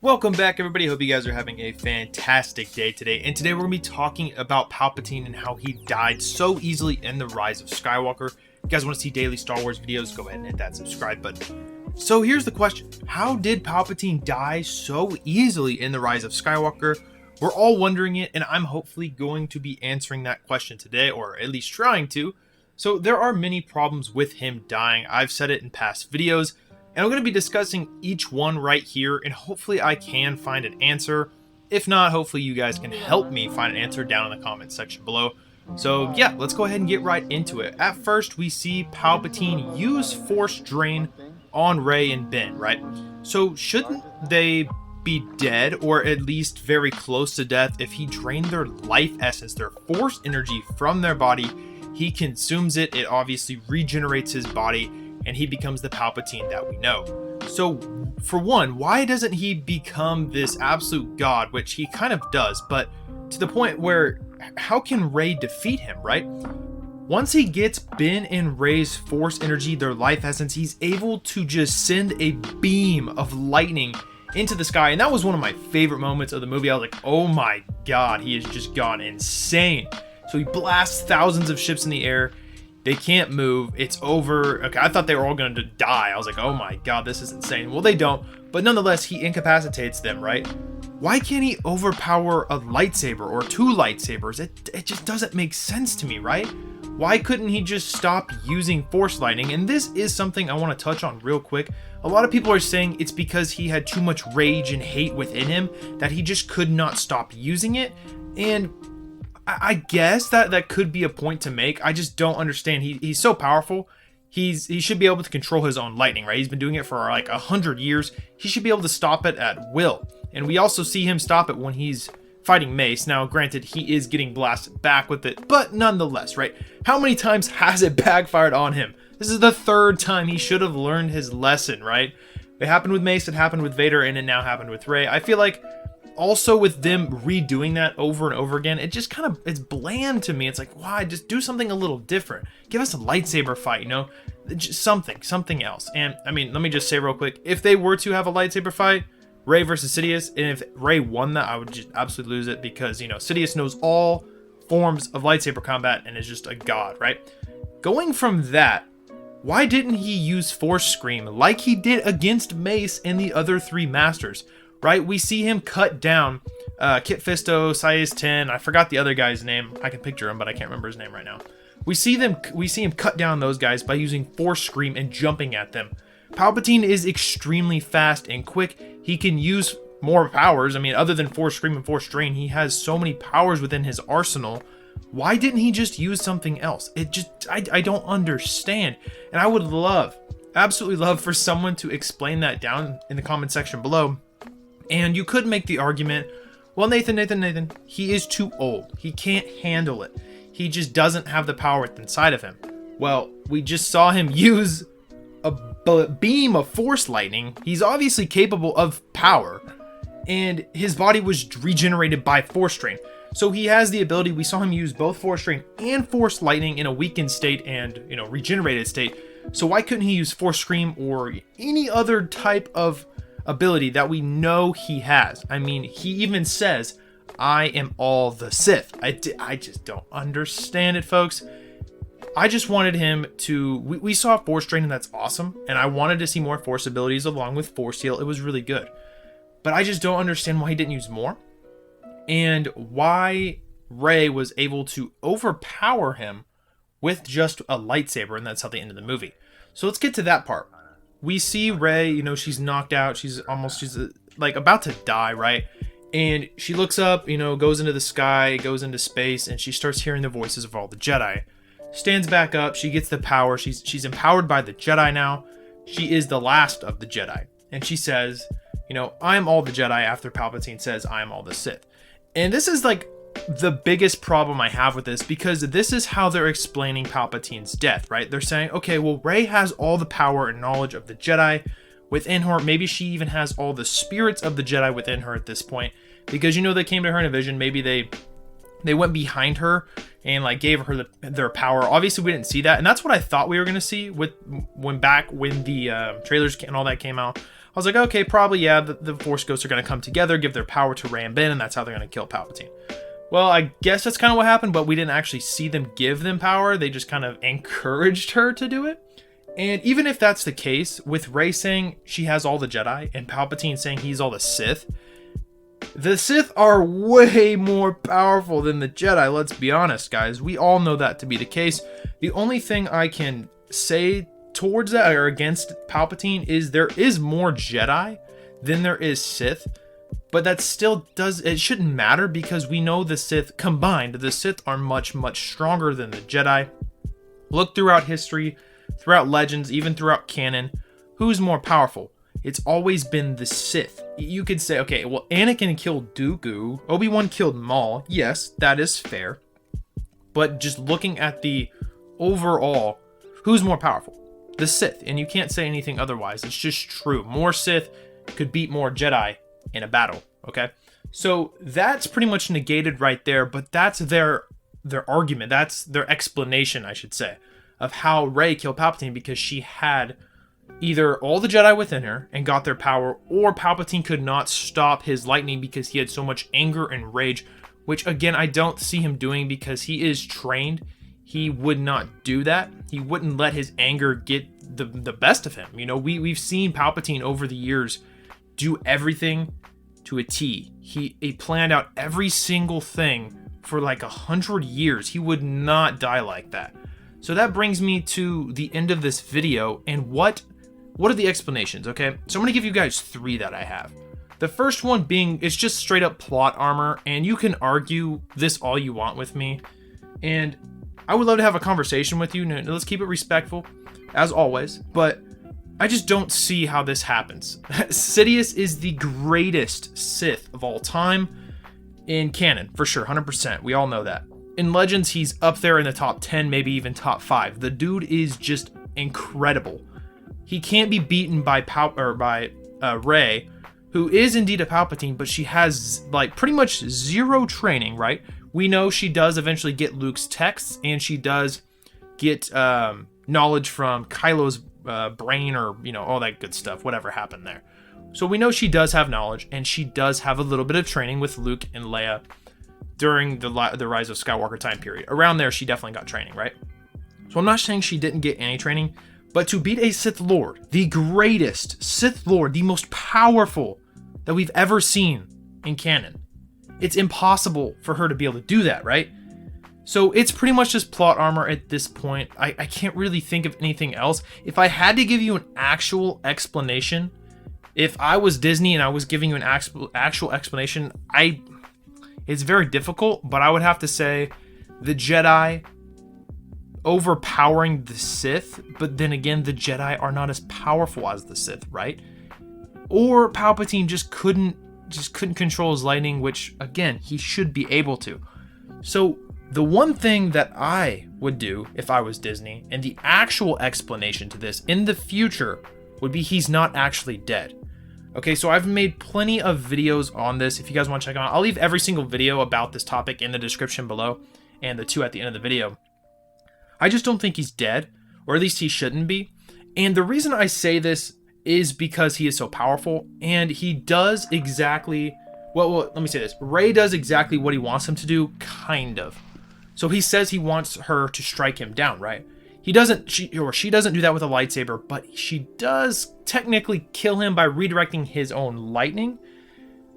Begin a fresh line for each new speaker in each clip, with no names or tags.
Welcome back, everybody. Hope you guys are having a fantastic day today. And today we're going to be talking about Palpatine and how he died so easily in the Rise of Skywalker. If you guys want to see daily Star Wars videos, go ahead and hit that subscribe button. So here's the question. How did Palpatine die so easily in the Rise of Skywalker? We're all wondering it, and I'm hopefully going to be answering that question today, or at least trying to. So there are many problems with him dying. I've said it in past videos. And I'm going to be discussing each one right here, and hopefully I can find an answer. If not, hopefully you guys can help me find an answer down in the comment section below. So yeah, let's go ahead and get right into it. At first, we see Palpatine use Force Drain on Rey and Ben, right? So shouldn't they be dead, or at least very close to death, if he drained their life essence, their Force energy from their body? He consumes it, it obviously regenerates his body, and he becomes the Palpatine that we know. So, for one, why doesn't he become this absolute god, which he kind of does, but to the point where, how can Rey defeat him, right? Once he gets Ben and Rey's Force energy, their life essence, he's able to just send a beam of lightning into the sky, and that was one of my favorite moments of the movie. I was like, oh my god, he has just gone insane. So he blasts thousands of ships in the air. They can't move. It's over. Okay, I thought they were all going to die. I was like, oh my god, this is insane. Well, they don't. But nonetheless, he incapacitates them, right? Why can't he overpower a lightsaber or two lightsabers? It just doesn't make sense to me, right? Why couldn't he just stop using Force lightning? And this is something I want to touch on real quick. A lot of people are saying it's because he had too much rage and hate within him that he just could not stop using it. And I guess that could be a point to make. I just don't understand. He's so powerful. He should be able to control his own lightning, right? He's been doing it for like 100 years. He should be able to stop it at will. And we also see him stop it when he's fighting Mace. Now, granted, he is getting blasted back with it, but nonetheless, right? How many times has it backfired on him? This is the third time. He should have learned his lesson, right? It happened with Mace, it happened with Vader, and it now happened with Rey. I feel like also with them redoing that over and over again, it just kind of, it's bland to me. It's like, why? Just do something a little different. Give us a lightsaber fight, you know? Just something else. And I mean, let me just say real quick, if they were to have a lightsaber fight, Rey versus Sidious, and if Rey won that, I would just absolutely lose it because, you know, Sidious knows all forms of lightsaber combat and is just a god, right? Going from that, why didn't he use Force Scream like he did against Mace and the other three masters? Right, we see him cut down Kit Fisto, Size 10. I forgot the other guy's name. I can picture him, but I can't remember his name right now. We see him cut down those guys by using Force Scream and jumping at them. Palpatine is extremely fast and quick. He can use more powers. I mean, other than Force Scream and Force Drain, he has so many powers within his arsenal. Why didn't he just use something else? I don't understand. And I would absolutely love for someone to explain that down in the comment section below. And you could make the argument, well, Nathan, he is too old. He can't handle it. He just doesn't have the power inside of him. Well, we just saw him use a beam of Force lightning. He's obviously capable of power, and his body was regenerated by Force Drain. So he has the ability. We saw him use both Force Drain and Force lightning in a weakened state and, you know, regenerated state. So why couldn't he use Force Scream or any other type of ability that we know he has? I mean, he even says, I am all the Sith. I just don't understand it, folks. I just wanted him to, we saw Force Drain, and that's awesome, and I wanted to see more Force abilities along with Force Heal. It was really good, but I just don't understand why he didn't use more, and why Rey was able to overpower him with just a lightsaber, and that's how they ended the movie. So let's get to that part. We see Rey, you know, she's knocked out. She's like about to die, right? And she looks up, you know, goes into the sky, goes into space, and she starts hearing the voices of all the Jedi. Stands back up. She gets the power. She's empowered by the Jedi now. She is the last of the Jedi. And she says, you know, I'm all the Jedi after Palpatine says I'm all the Sith. And this is like the biggest problem I have with this, because this is how they're explaining Palpatine's death, right? They're saying, okay, well, Rey has all the power and knowledge of the Jedi within her. Maybe she even has all the spirits of the Jedi within her at this point, because, you know, they came to her in a vision. Maybe they went behind her and like gave her their power. Obviously, we didn't see that, and that's what I thought we were going to see when the trailers and all that came out. was like, okay, probably, yeah, the Force Ghosts are going to come together, give their power to Rey and Ben, and that's how they're going to kill Palpatine. Well, I guess that's kind of what happened, but we didn't actually see them give them power. They just kind of encouraged her to do it. And even if that's the case, with Rey saying she has all the Jedi and Palpatine saying he's all the Sith are way more powerful than the Jedi, let's be honest, guys. We all know that to be the case. The only thing I can say towards that or against Palpatine is there is more Jedi than there is Sith. But that still it shouldn't matter because we know the Sith combined, the Sith are much, much stronger than the Jedi. Look throughout history, throughout legends, even throughout canon, who's more powerful? It's always been the Sith. You could say, okay, well, Anakin killed Dooku, Obi-Wan killed Maul. Yes, that is fair. But just looking at the overall, who's more powerful? The Sith, and you can't say anything otherwise. It's just true. More Sith could beat more Jedi in a battle, okay? So that's pretty much negated right there, but that's their argument. That's their explanation, I should say, of how Rey killed Palpatine, because she had either all the Jedi within her and got their power, or Palpatine could not stop his lightning because he had so much anger and rage, which again, I don't see him doing because he is trained. He would not do that. He wouldn't let his anger get the best of him. You know, we've seen Palpatine over the years do everything to a T. He planned out every single thing for like 100 years. He would not die like that. So that brings me to the end of this video. And what are the explanations? Okay, so I'm gonna give you guys 3 that I have. The first one being, it's just straight up plot armor, and you can argue this all you want with me, and I would love to have a conversation with you. Now, let's keep it respectful as always, but I just don't see how this happens. Sidious is the greatest Sith of all time in canon, for sure, 100%. We all know that. In Legends, he's up there in the top 10, maybe even top 5. The dude is just incredible. He can't be beaten by Rey, who is indeed a Palpatine, but she has like pretty much zero training, right? We know she does eventually get Luke's texts, and she does get knowledge from Kylo's brain, or you know, all that good stuff, whatever happened there. So we know she does have knowledge, and she does have a little bit of training with Luke and Leia during the Rise of Skywalker time period. Around there, she definitely got training, right? So I'm not saying she didn't get any training, but to beat a Sith Lord, the greatest Sith Lord, the most powerful that we've ever seen in canon, it's impossible for her to be able to do that, right? So it's pretty much just plot armor at this point. I can't really think of anything else. If I had to give you an actual explanation, if I was Disney and I was giving you an actual explanation, it's very difficult, but I would have to say the Jedi overpowering the Sith, but then again, the Jedi are not as powerful as the Sith, right? Or Palpatine just couldn't control his lightning, which again, he should be able to. So the one thing that I would do if I was Disney, and the actual explanation to this in the future, would be he's not actually dead. Okay, so I've made plenty of videos on this. If you guys want to check them out, I'll leave every single video about this topic in the description below, and the 2 at the end of the video. I just don't think he's dead, or at least he shouldn't be. And the reason I say this is because he is so powerful, and he does exactly, well, let me say this. Rey does exactly what he wants him to do, kind of. So he says he wants her to strike him down, right? She doesn't do that with a lightsaber, but she does technically kill him by redirecting his own lightning.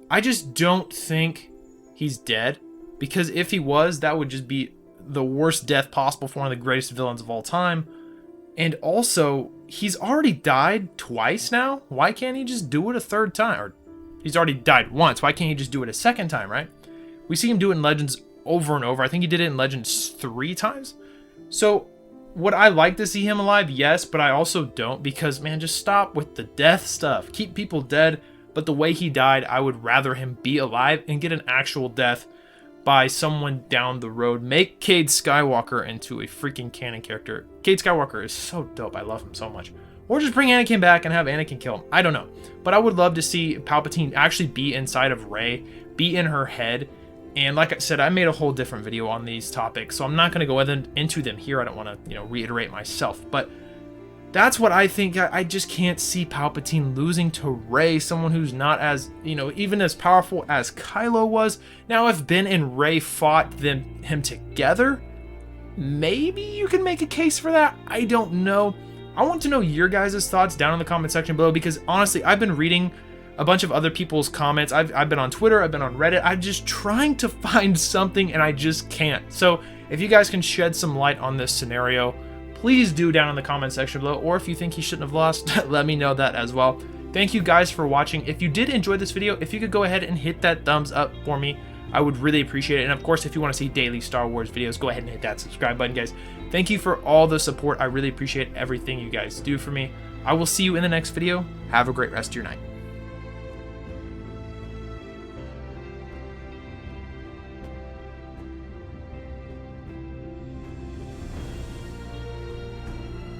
I just don't think he's dead, because if he was, that would just be the worst death possible for one of the greatest villains of all time. And also, he's already died twice now. Why can't he just do it a third time? Or he's already died once. Why can't he just do it a second time, right? We see him do it in Legends over and over. I think he did it in Legends 3 times. So would I like to see him alive? Yes, but I also don't, because man, just stop with the death stuff. Keep people dead, but the way he died, I would rather him be alive and get an actual death by someone down the road. Make Cade Skywalker into a freaking canon character. Cade Skywalker is so dope. I love him so much. Or just bring Anakin back and have Anakin kill him. I don't know. But I would love to see Palpatine actually be inside of Rey, be in her head. And like I said, I made a whole different video on these topics, so I'm not going to go into them here. I don't want to, reiterate myself. But that's what I think. I just can't see Palpatine losing to Rey, someone who's not as, even as powerful as Kylo was. Now, if Ben and Rey fought him together, maybe you can make a case for that. I don't know. I want to know your guys' thoughts down in the comment section below, because honestly, I've been reading a bunch of other people's comments. I've been on Twitter, I've been on Reddit. I'm just trying to find something and I just can't. So if you guys can shed some light on this scenario, please do down in the comment section below. Or if you think he shouldn't have lost, let me know that as well. Thank you guys for watching. If you did enjoy this video, if you could go ahead and hit that thumbs up for me, I would really appreciate it. And of course, if you want to see daily Star Wars videos, go ahead and hit that subscribe button, guys. Thank you for all the support. I really appreciate everything you guys do for me. I will see you in the next video. Have a great rest of your night.